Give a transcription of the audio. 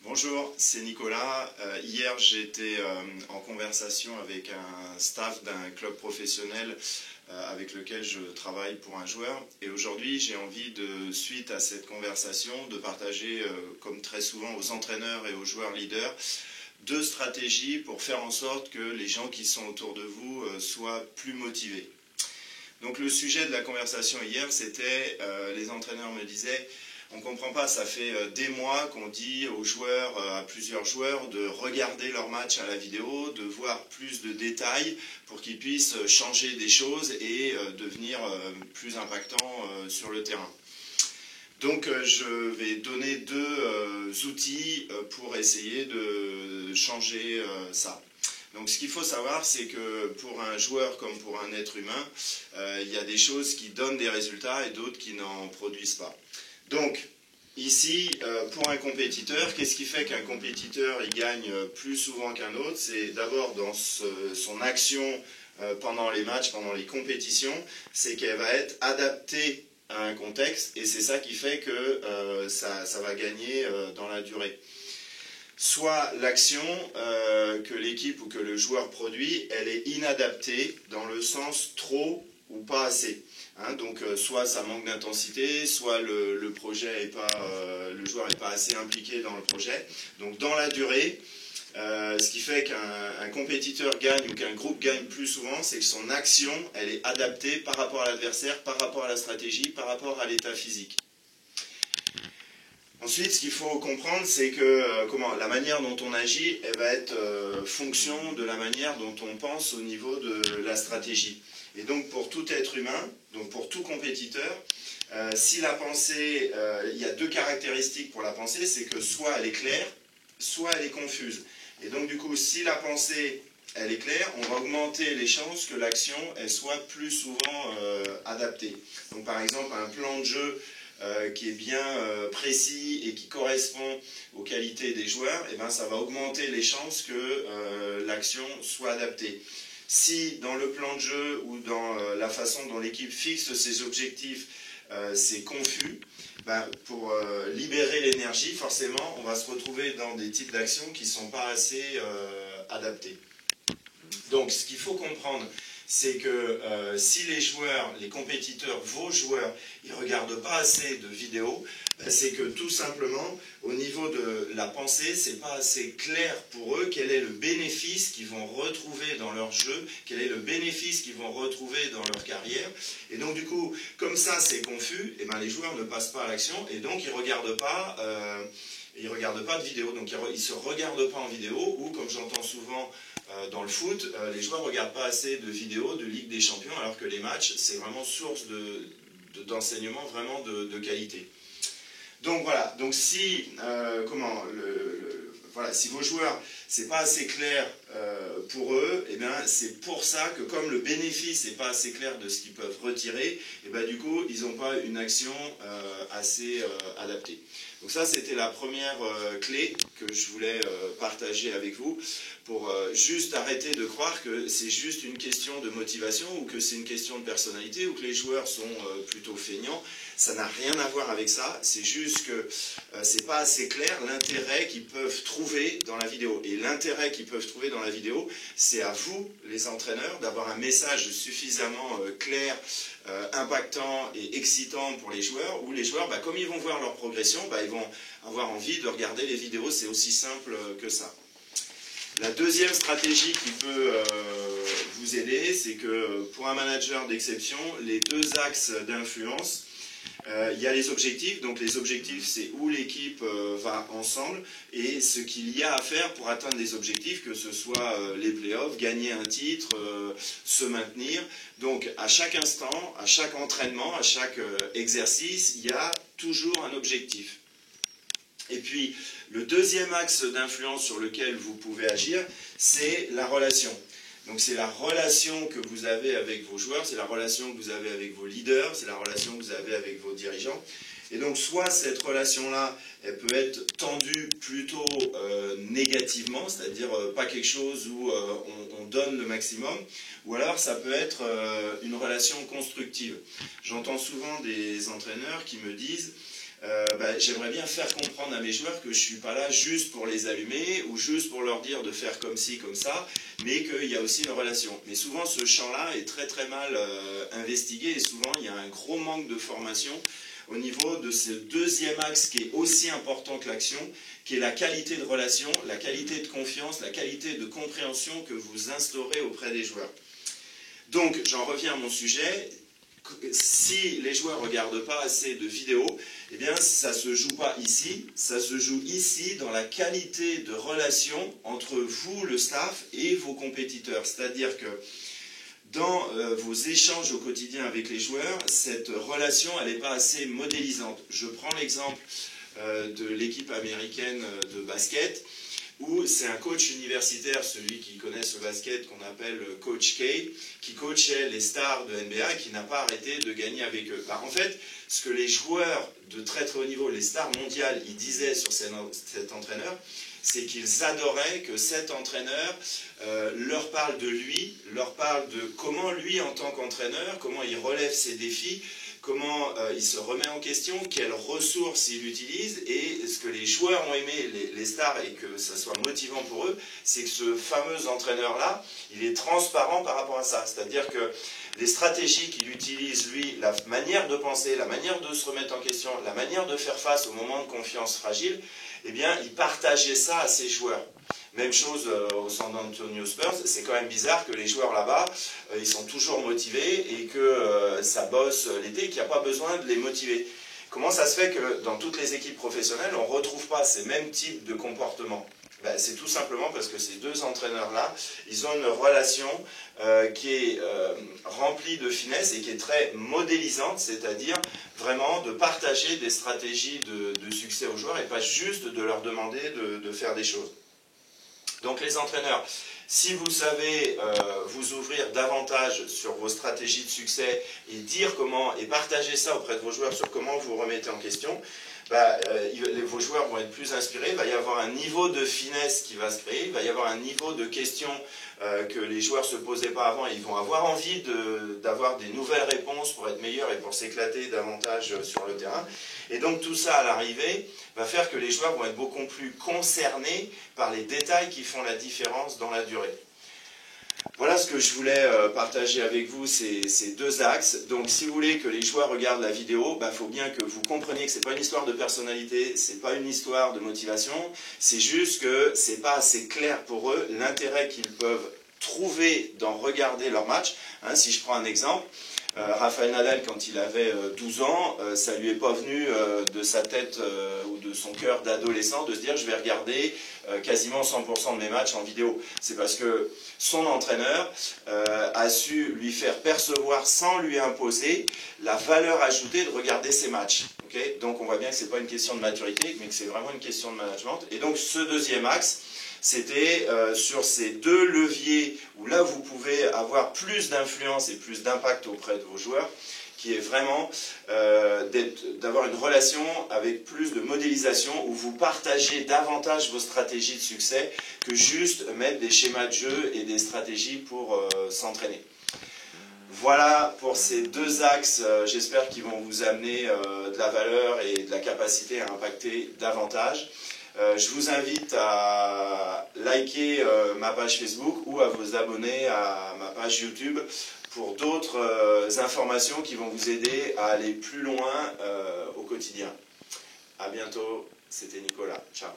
Bonjour, c'est Nicolas. Hier, j'étais en conversation avec un staff d'un club professionnel avec lequel je travaille pour un joueur. Et aujourd'hui, j'ai envie, suite à cette conversation, de partager, comme très souvent aux entraîneurs et aux joueurs leaders, deux stratégies pour faire en sorte que les gens qui sont autour de vous soient plus motivés. Donc le sujet de la conversation hier, c'était, les entraîneurs me disaient, on ne comprend pas, ça fait des mois qu'on dit aux joueurs, à plusieurs joueurs, de regarder leur match à la vidéo, de voir plus de détails pour qu'ils puissent changer des choses et devenir plus impactants sur le terrain. Donc je vais donner deux outils pour essayer de changer ça. Donc ce qu'il faut savoir, c'est que pour un joueur comme pour un être humain, il y a des choses qui donnent des résultats et d'autres qui n'en produisent pas. Donc, ici, pour un compétiteur, qu'est-ce qui fait qu'un compétiteur il gagne plus souvent qu'un autre? C'est d'abord dans son action pendant les matchs, pendant les compétitions, c'est qu'elle va être adaptée à un contexte, et c'est ça qui fait que ça va gagner dans la durée. Soit l'action que l'équipe ou que le joueur produit, elle est inadaptée dans le sens trop ou pas assez. Donc soit ça manque d'intensité, soit le projet est pas, le joueur n'est pas assez impliqué dans le projet. Donc dans la durée, ce qui fait qu'un compétiteur gagne ou qu'un groupe gagne plus souvent, c'est que son action, elle est adaptée par rapport à l'adversaire, par rapport à la stratégie, par rapport à l'état physique. Ensuite, ce qu'il faut comprendre, c'est que la manière dont on agit, elle va être fonction de la manière dont on pense au niveau de la stratégie. Et donc pour tout être humain, donc pour tout compétiteur, si la pensée, il y a deux caractéristiques pour la pensée, c'est que soit elle est claire, soit elle est confuse. Et donc du coup, si la pensée, elle est claire, on va augmenter les chances que l'action, elle soit plus souvent adaptée. Donc par exemple, un plan de jeu qui est bien précis et qui correspond aux qualités des joueurs, et ben, ça va augmenter les chances que l'action soit adaptée. Si dans le plan de jeu ou dans la façon dont l'équipe fixe ses objectifs, c'est confus, ben, pour libérer l'énergie, forcément, on va se retrouver dans des types d'actions qui ne sont pas assez adaptés. Donc, ce qu'il faut comprendre, c'est que si les joueurs, les compétiteurs, vos joueurs, ils ne regardent pas assez de vidéos, c'est que tout simplement, au niveau de la pensée, ce n'est pas assez clair pour eux quel est le bénéfice qu'ils vont retrouver dans leur jeu, quel est le bénéfice qu'ils vont retrouver dans leur carrière. Et donc du coup, comme ça c'est confus, et ben, les joueurs ne passent pas à l'action et donc ils ne regardent pas de vidéo. Donc ils ne se regardent pas en vidéo, ou comme j'entends souvent dans le foot, les joueurs ne regardent pas assez de vidéos de Ligue des Champions, alors que les matchs, c'est vraiment source d'enseignement vraiment de qualité. Donc voilà, donc si, si vos joueurs, c'est pas assez clair pour eux, et bien c'est pour ça que comme le bénéfice n'est pas assez clair de ce qu'ils peuvent retirer, et bien du coup, ils n'ont pas une action assez adaptée. Donc ça, c'était la première clé que je voulais partager avec vous, pour juste arrêter de croire que c'est juste une question de motivation, ou que c'est une question de personnalité, ou que les joueurs sont plutôt feignants. Ça n'a rien à voir avec ça, c'est juste que c'est pas assez clair l'intérêt qu'ils peuvent trouver dans la vidéo. Et l'intérêt qu'ils peuvent trouver dans la vidéo, c'est à vous, les entraîneurs, d'avoir un message suffisamment clair, impactant et excitant pour les joueurs, où les joueurs, comme ils vont voir leur progression, ils vont avoir envie de regarder les vidéos. C'est aussi simple que ça. La deuxième stratégie qui peut vous aider, c'est que pour un manager d'exception, les deux axes d'influence, il y a les objectifs. Donc les objectifs, c'est où l'équipe va ensemble et ce qu'il y a à faire pour atteindre les objectifs, que ce soit les playoffs, gagner un titre, se maintenir. Donc à chaque instant, à chaque entraînement, à chaque exercice, il y a toujours un objectif. Et puis le deuxième axe d'influence sur lequel vous pouvez agir, c'est la relation. Donc c'est la relation que vous avez avec vos joueurs, c'est la relation que vous avez avec vos leaders, c'est la relation que vous avez avec vos dirigeants. Et donc soit cette relation-là, elle peut être tendue plutôt négativement, c'est-à-dire pas quelque chose où on donne le maximum, ou alors ça peut être une relation constructive. J'entends souvent des entraîneurs qui me disent j'aimerais bien faire comprendre à mes joueurs que je ne suis pas là juste pour les allumer ou juste pour leur dire de faire comme ci, comme ça, mais qu'il y a aussi une relation. Mais souvent, ce champ-là est très très mal investigué et souvent, il y a un gros manque de formation au niveau de ce deuxième axe qui est aussi important que l'action, qui est la qualité de relation, la qualité de confiance, la qualité de compréhension que vous instaurez auprès des joueurs. Donc, j'en reviens à mon sujet. Si les joueurs ne regardent pas assez de vidéos, eh bien, ça ne se joue pas ici, ça se joue ici dans la qualité de relation entre vous, le staff, et vos compétiteurs. C'est-à-dire que dans vos échanges au quotidien avec les joueurs, cette relation, elle n'est pas assez modélisante. Je prends l'exemple de l'équipe américaine de basket, où c'est un coach universitaire, celui qui connaît ce basket qu'on appelle Coach K, qui coachait les stars de NBA et qui n'a pas arrêté de gagner avec eux. En fait, ce que les joueurs de très très haut niveau, les stars mondiales, ils disaient sur cet entraîneur, c'est qu'ils adoraient que cet entraîneur leur parle de lui, leur parle de comment lui en tant qu'entraîneur, comment il relève ses défis, comment il se remet en question, quelles ressources il utilise, et ce que les joueurs ont aimé, les stars, et que ça soit motivant pour eux, c'est que ce fameux entraîneur-là, il est transparent par rapport à ça. C'est-à-dire que les stratégies qu'il utilise, lui, la manière de penser, la manière de se remettre en question, la manière de faire face aux moments de confiance fragile, eh bien, il partageait ça à ses joueurs. Même chose au San Antonio Spurs, c'est quand même bizarre que les joueurs là-bas, ils sont toujours motivés et que ça bosse l'été et qu'il n'y a pas besoin de les motiver. Comment ça se fait que dans toutes les équipes professionnelles, on ne retrouve pas ces mêmes types de comportements? C'est tout simplement parce que ces deux entraîneurs-là, ils ont une relation qui est remplie de finesse et qui est très modélisante, c'est-à-dire vraiment de partager des stratégies de succès aux joueurs et pas juste de leur demander de faire des choses. Donc les entraîneurs, si vous savez vous ouvrir davantage sur vos stratégies de succès et dire comment, et partager ça auprès de vos joueurs sur comment vous remettez en question, vos joueurs vont être plus inspirés, il va y avoir un niveau de finesse qui va se créer, il va y avoir un niveau de questions que les joueurs ne se posaient pas avant, et ils vont avoir envie d'avoir des nouvelles réponses pour être meilleurs et pour s'éclater davantage sur le terrain. Et donc tout ça à l'arrivée va faire que les joueurs vont être beaucoup plus concernés par les détails qui font la différence dans la durée. Voilà ce que je voulais partager avec vous, ces deux axes. Donc si vous voulez que les joueurs regardent la vidéo, il faut bien que vous compreniez que ce n'est pas une histoire de personnalité, ce n'est pas une histoire de motivation, c'est juste que ce n'est pas assez clair pour eux l'intérêt qu'ils peuvent trouver dans regarder leur match. Si je prends un exemple, Rafael Nadal, quand il avait 12 ans, ça lui est pas venu de sa tête ou de son cœur d'adolescent de se dire je vais regarder quasiment 100% de mes matchs en vidéo. C'est parce que son entraîneur a su lui faire percevoir sans lui imposer la valeur ajoutée de regarder ses matchs. Okay, donc on voit bien que ce n'est pas une question de maturité, mais que c'est vraiment une question de management. Et donc ce deuxième axe, c'était sur ces deux leviers où là vous pouvez avoir plus d'influence et plus d'impact auprès de vos joueurs, qui est vraiment d'avoir une relation avec plus de modélisation où vous partagez davantage vos stratégies de succès que juste mettre des schémas de jeu et des stratégies pour s'entraîner. Voilà pour ces deux axes, j'espère qu'ils vont vous amener de la valeur et de la capacité à impacter davantage. Je vous invite à liker ma page Facebook ou à vous abonner à ma page YouTube pour d'autres informations qui vont vous aider à aller plus loin au quotidien. À bientôt, c'était Nicolas. Ciao.